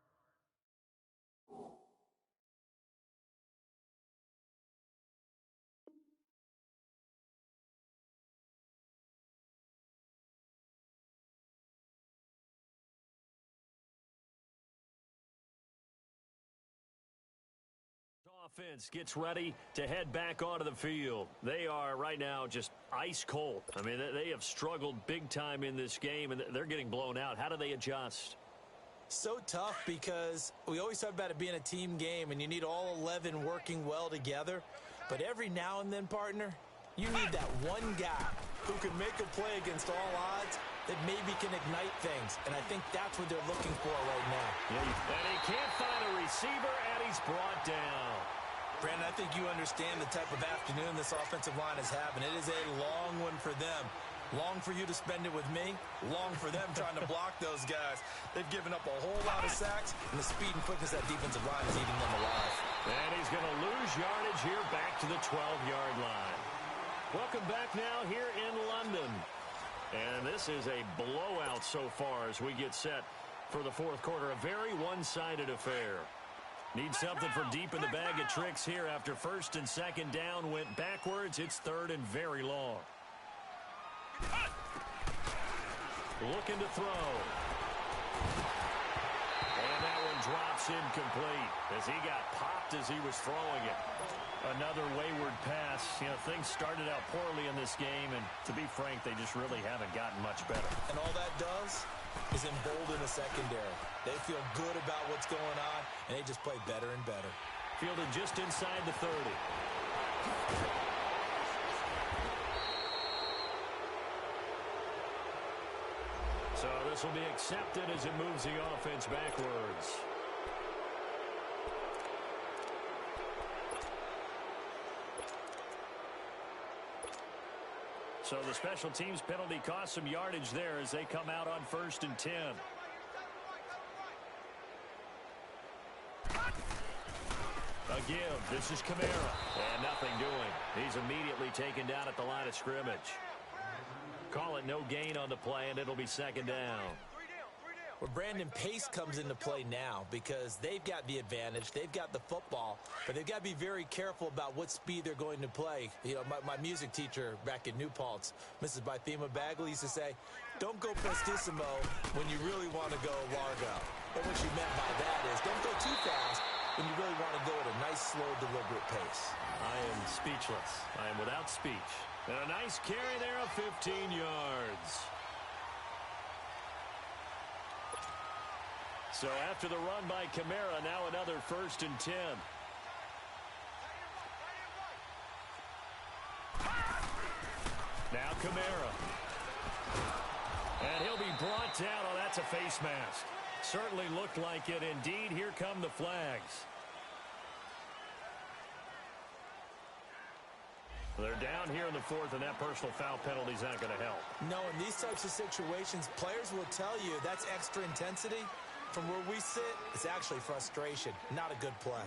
Offense gets ready to head back onto the field. They are right now just ice cold. I mean, they have struggled big time in this game, and they're getting blown out. How do they adjust? So tough because we always talk about it being a team game, and you need all 11 working well together. But every now and then, partner, you need that one guy who can make a play against all odds that maybe can ignite things. And I think that's what they're looking for right now. Yeah, and he can't find a receiver, and he's brought down. Brandon, I think you understand the type of afternoon this offensive line is having. It is a long one for them. Long for you to spend it with me. Long for them trying to block those guys. They've given up a whole lot of sacks, and the speed and quickness that defensive line is eating them alive. And he's going to lose yardage here back to the 12-yard line. Welcome back now here in London. And this is a blowout so far as we get set for the fourth quarter. A very one-sided affair. Need something from deep in the bag of tricks here after first and second down went backwards. It's third and very long. Looking to throw. And that one drops incomplete as he got popped as he was throwing it. Another wayward pass. You know, things started out poorly in this game, and to be frank, they just really haven't gotten much better. And all that does is embolden the secondary. They feel good about what's going on, and they just play better and better. Fielded just inside the 30. So this will be accepted as it moves the offense backwards. So the special teams penalty cost some yardage there as they come out on 1st and 10. A give. This is Kamara. And nothing doing. He's immediately taken down at the line of scrimmage. Call it no gain on the play, and it'll be 2nd down. Well, Brandon, pace comes into play now because they've got the advantage. They've got the football, but they've got to be very careful about what speed they're going to play. You know, my music teacher back in New Paltz, Mrs. Bythema Bagley, used to say, don't go prestissimo when you really want to go largo. And what she meant by that is don't go too fast when you really want to go at a nice, slow, deliberate pace. I am speechless. I am without speech. And a nice carry there of 15 yards. So after the run by Kamara, now another 1st and 10. Now Kamara. And he'll be brought down. Oh, that's a face mask. Certainly looked like it. Indeed, here come the flags. They're down here in the 4th, and that personal foul penalty is not going to help. No, in these types of situations, players will tell you that's extra intensity. From where we sit, it's actually frustration, not a good play.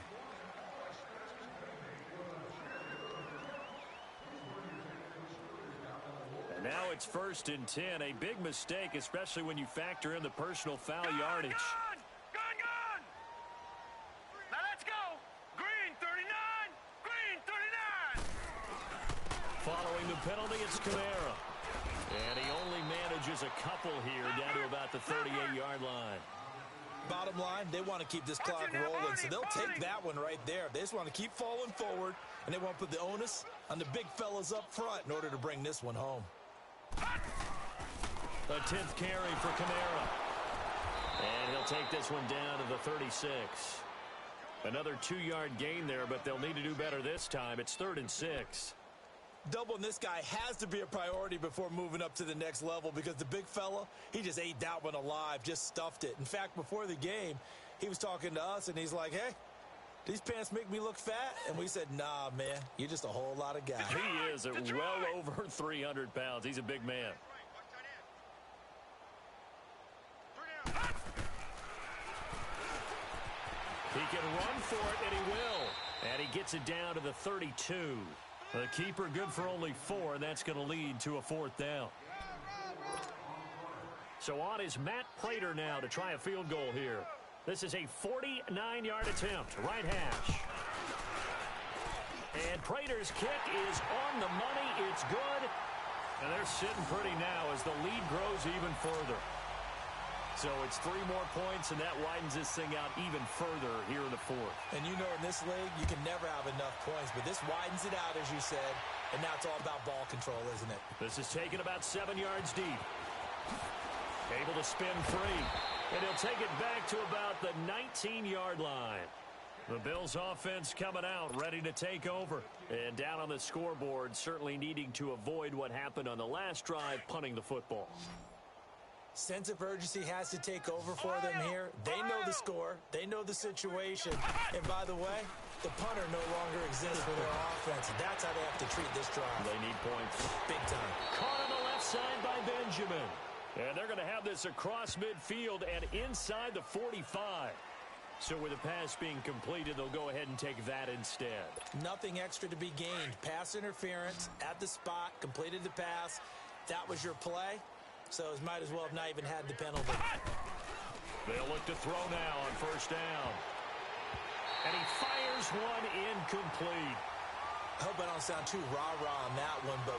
And now it's 1st and 10. A big mistake, especially when you factor in the personal foul yardage. Gone! Now let's go! Green 39! Green 39! Following the penalty, it's Kamara. And he only manages a couple here down to about the 38-yard line. Bottom line, they want to keep this clock rolling, so they'll take that one right there. They just want to keep falling forward, and they want to put the onus on the big fellas up front in order to bring this one home. A 10th carry for Kamara. And he'll take this one down to the 36. Another 2-yard gain there, but they'll need to do better this time. It's 3rd and 6. Doubling this guy has to be a priority before moving up to the next level because the big fella, he just ate that one alive, just stuffed it. In fact, before the game, he was talking to us, and he's like, hey, these pants make me look fat? And we said, nah, man, you're just a whole lot of guy. He is at well over 300 pounds. He's a big man. He can run for it, and he will. And he gets it down to the 32. The keeper good for only 4, and that's going to lead to a 4th down. So on is Matt Prater now to try a field goal here. This is a 49-yard attempt, right hash. And Prater's kick is on the money. It's good. And they're sitting pretty now as the lead grows even further. So it's 3 more points, and that widens this thing out even further here in the 4th. And you know in this league, you can never have enough points, but this widens it out, as you said, and now it's all about ball control, isn't it? This is taken about 7 yards deep. Able to spin free, and he'll take it back to about the 19-yard line. The Bills' offense coming out, ready to take over. And down on the scoreboard, certainly needing to avoid what happened on the last drive, punting the football. Sense of urgency has to take over for them here. They know the score. They know the situation. And by the way, the punter no longer exists for their offense. That's how they have to treat this drive. They need points. Big time. Caught on the left side by Benjamin. And they're going to have this across midfield and inside the 45. So with the pass being completed, they'll go ahead and take that instead. Nothing extra to be gained. Pass interference at the spot, completed the pass. That was your play. So it might as well have not even had the penalty. They'll look to throw now on 1st down. And he fires one incomplete. I hope I don't sound too rah-rah on that one, but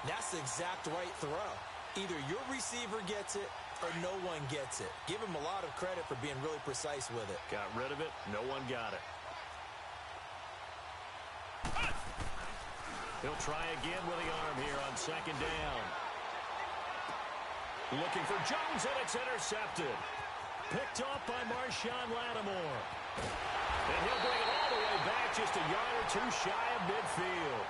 that's the exact right throw. Either your receiver gets it or no one gets it. Give him a lot of credit for being really precise with it. Got rid of it. No one got it. He'll try again with the arm here on 2nd down. Looking for Jones, and it's intercepted. Picked off by Marshawn Lattimore. And he'll bring it all the way back just a yard or 2 shy of midfield.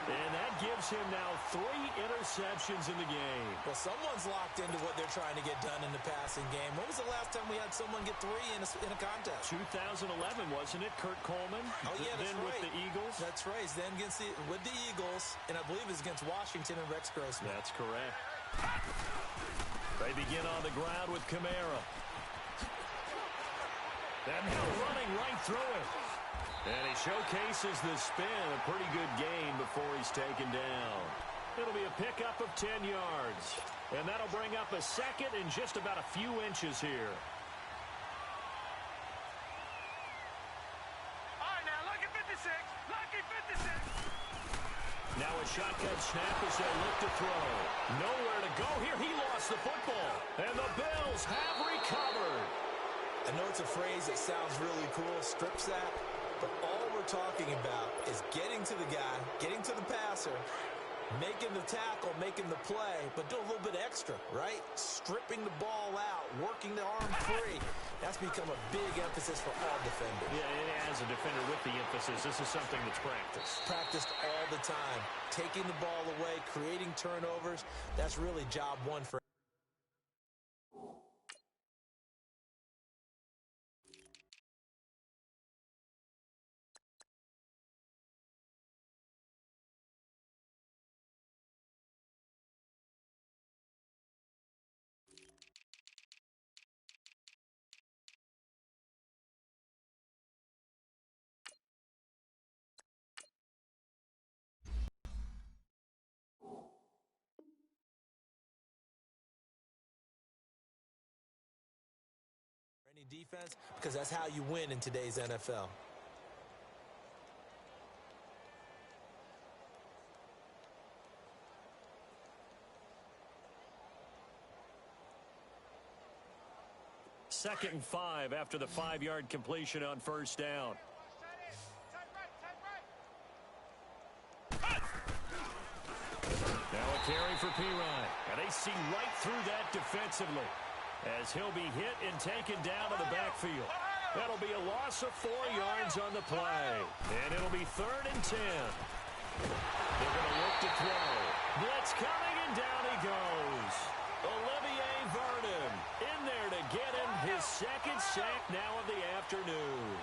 And that gives him now 3 interceptions in the game. Well, someone's locked into what they're trying to get done in the passing game. When was the last time we had someone get 3 in a contest? 2011, wasn't it? Kurt Coleman? Oh, yeah, that's then right. with the Eagles? That's right. He's then with the Eagles, and I believe it's against Washington and Rex Grossman. That's correct. They begin on the ground with Kamara. And Hill running right through it. And he showcases the spin. A pretty good gain before he's taken down. It'll be a pickup of 10 yards. And that'll bring up a second in just about a few inches here. All right, now, lucky 56. Lucky 56. Now a shotgun snap as they look to throw. Nowhere to go here. He lost the football. And the Bills have recovered. I know it's a phrase that sounds really cool, strip sack, but all we're talking about is getting to the guy, getting to the passer, making the tackle, making the play, but do a little bit extra, right? Stripping the ball out, working the arm free. That's become a big emphasis for all defenders. Yeah, as a defender with the emphasis, this is something that's practiced. Practiced all the time. Taking the ball away, creating turnovers, that's really job one for any defense, because that's how you win in today's NFL. Second and 5 after the 5-yard completion on first down. Now a carry for Pirine. And they see right through that defensively as he'll be hit and taken down to the backfield. That'll be a loss of 4 yards on the play. And it'll be 3rd and 10. They're going to look to throw. Blitz coming, and down he goes. Olivier Vernon in there to get him his second sack now of the afternoon.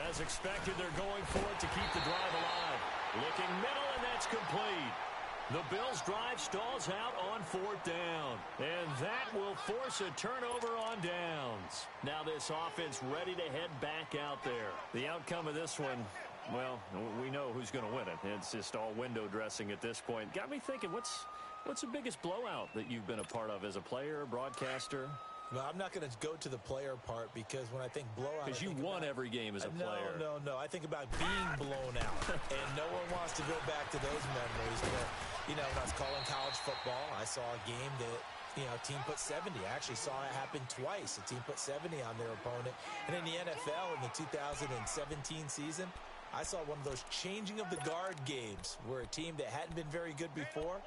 As expected, they're going for it to keep the drive alive. Looking middle, and that's complete. The Bills' drive stalls out on 4th down. And that will force a turnover on downs. Now this offense ready to head back out there. The outcome of this one, well, we know who's going to win it. It's just all window dressing at this point. Got me thinking, what's the biggest blowout that you've been a part of as a player, broadcaster? No, I'm not going to go to the player part because when I think blowout... Because you won every game as a player. No. I think about being blown out. And no one wants to go back to those memories. But, when I was calling college football, I saw a game that, a team put 70. I actually saw it happen twice. A team put 70 on their opponent. And in the NFL in the 2017 season, I saw one of those changing of the guard games where a team that hadn't been very good before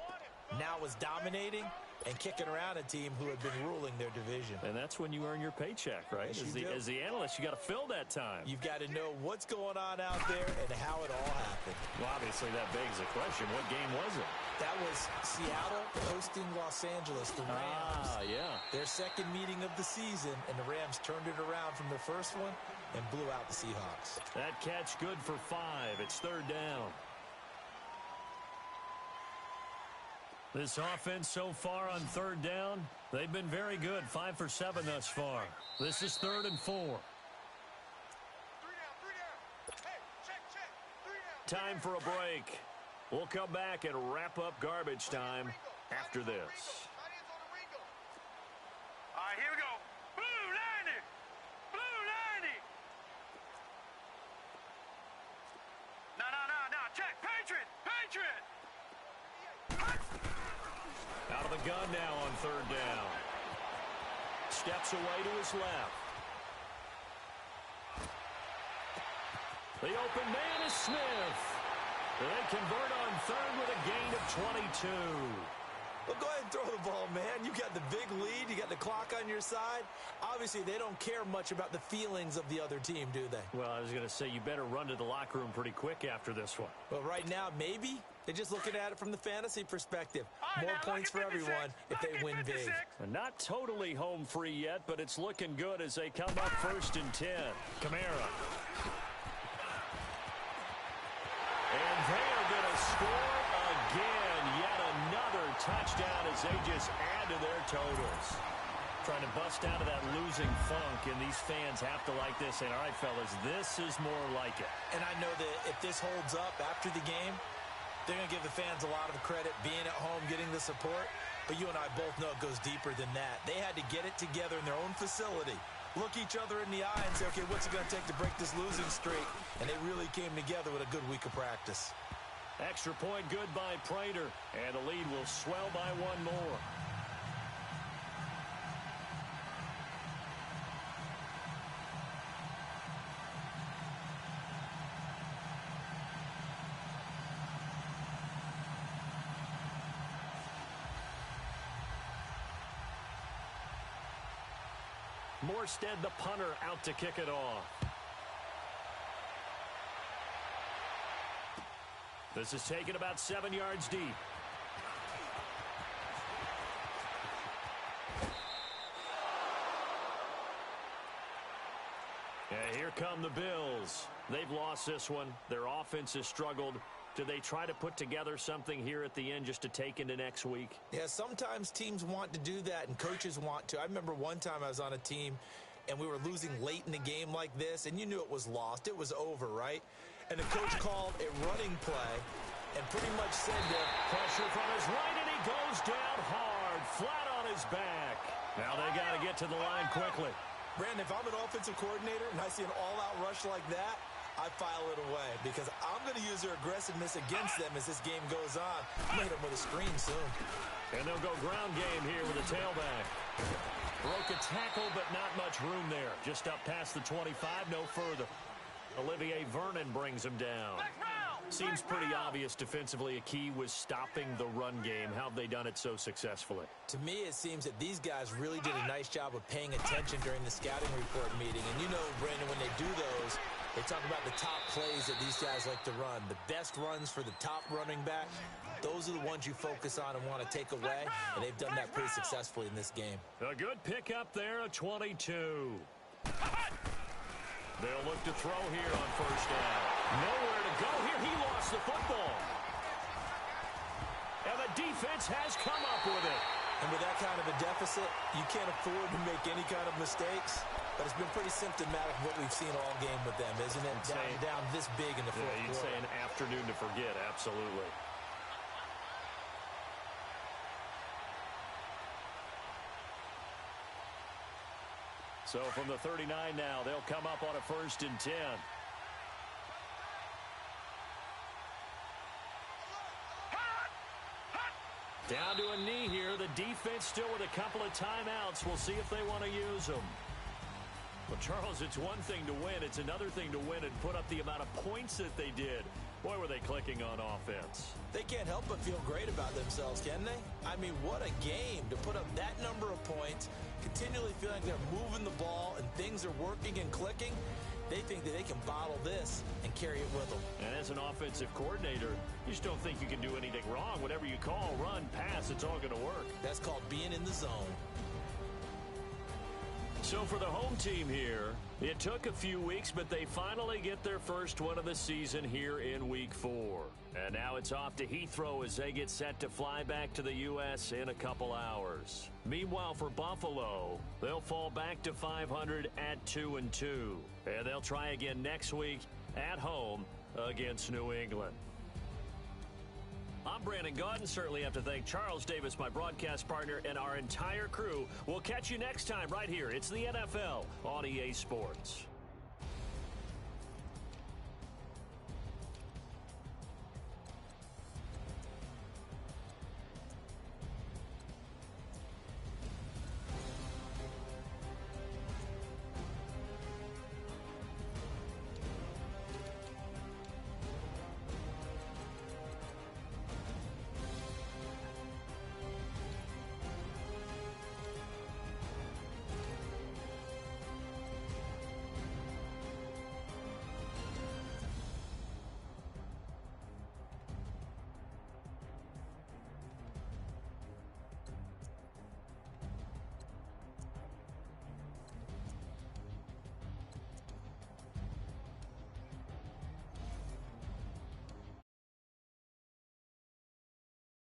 now was dominating and kicking around a team who had been ruling their division. And that's when you earn your paycheck, right? Yes, as the analyst, you got to fill that time. You've got to know what's going on out there and how it all happened. Well, obviously, that begs the question, what game was it? That was Seattle hosting Los Angeles, the Rams. Yeah. Their second meeting of the season, and the Rams turned it around from the first one and blew out the Seahawks. That catch good for 5. It's 3rd down. This offense so far on 3rd down, they've been very good. 5 for 7 thus far. This is 3rd and 4. Time for a break. We'll come back and wrap up garbage time after this. All right, here we go. Blue 90. Blue 90. No. Check. Patriot. Out of the gun now on 3rd down. Steps away to his left. The open man is Smith. They convert on third with a gain of 22. Well, go ahead and throw the ball, man. You got the big lead. You got the clock on your side. Obviously, they don't care much about the feelings of the other team, do they? Well, I was going to say, you better run to the locker room pretty quick after this one. Well, right now, maybe. They're just looking at it from the fantasy perspective. Right, More now, points for everyone if they win big. Not totally home free yet, but it's looking good as they come up first and 10. Kamara. And they are going to score again. Yet another touchdown as they just add to their totals. Trying to bust out of that losing funk, and these fans have to like this. And all right, fellas, this is more like it. And I know that if this holds up after the game, they're going to give the fans a lot of credit being at home, getting the support. But you and I both know it goes deeper than that. They had to get it together in their own facility, look each other in the eye and say, okay, what's it going to take to break this losing streak? And they really came together with a good week of practice. Extra point good by Prater, and the lead will swell by one more. Morstead, the punter, out to kick it off. This is taken about 7 yards deep. And here come the Bills. They've lost this one. Their offense has struggled. Do they try to put together something here at the end just to take into next week? Yeah, sometimes teams want to do that and coaches want to. I remember one time I was on a team and we were losing late in the game like this, and you knew it was lost. It was over, right? And the coach called a running play and pretty much said that pressure from his right, and he goes down hard, flat on his back. Now they got to get to the line quickly. Brandon, if I'm an offensive coordinator and I see an all-out rush like that, I file it away because I'm going to use their aggressiveness against them as this game goes on. I'm going to hit them with a screen soon. And they'll go ground game here with a tailback. Broke a tackle, but not much room there. Just up past the 25, no further. Olivier Vernon brings him down. Seems pretty obvious defensively a key was stopping the run game. How have they done it so successfully? To me, it seems that these guys really did a nice job of paying attention during the scouting report meeting. And you know, Brandon, when they do those, they talk about the top plays that these guys like to run. The best runs for the top running back, those are the ones you focus on and want to take away. And they've done that pretty successfully in this game. A good pickup there, a 22. They'll look to throw here on first down. Nowhere to go here. He lost the football. And the defense has come up with it. And with that kind of a deficit, you can't afford to make any kind of mistakes. But it's been pretty symptomatic of what we've seen all game with them, isn't it? Down this big in the fourth quarter. You'd say an afternoon to forget, absolutely. So from the 39 now, they'll come up on a first and 10. Down to a knee here. The defense still with a couple of timeouts. We'll see if they want to use them. Well, Charles, it's one thing to win. It's another thing to win and put up the amount of points that they did. Boy, were they clicking on offense. They can't help but feel great about themselves, can they? I mean, what a game to put up that number of points, continually feeling like they're moving the ball and things are working and clicking. They think that they can bottle this and carry it with them. And as an offensive coordinator, you just don't think you can do anything wrong. Whatever you call, run, pass, it's all going to work. That's called being in the zone. So for the home team here, it took a few weeks, but they finally get their first one of the season here in Week 4. And now it's off to Heathrow as they get set to fly back to the U.S. in a couple hours. Meanwhile, for Buffalo, they'll fall back to 500 at 2-2. And they'll try again next week at home against New England. I'm Brandon Gaudin. Certainly have to thank Charles Davis, my broadcast partner, and our entire crew. We'll catch you next time right here. It's the NFL on EA Sports.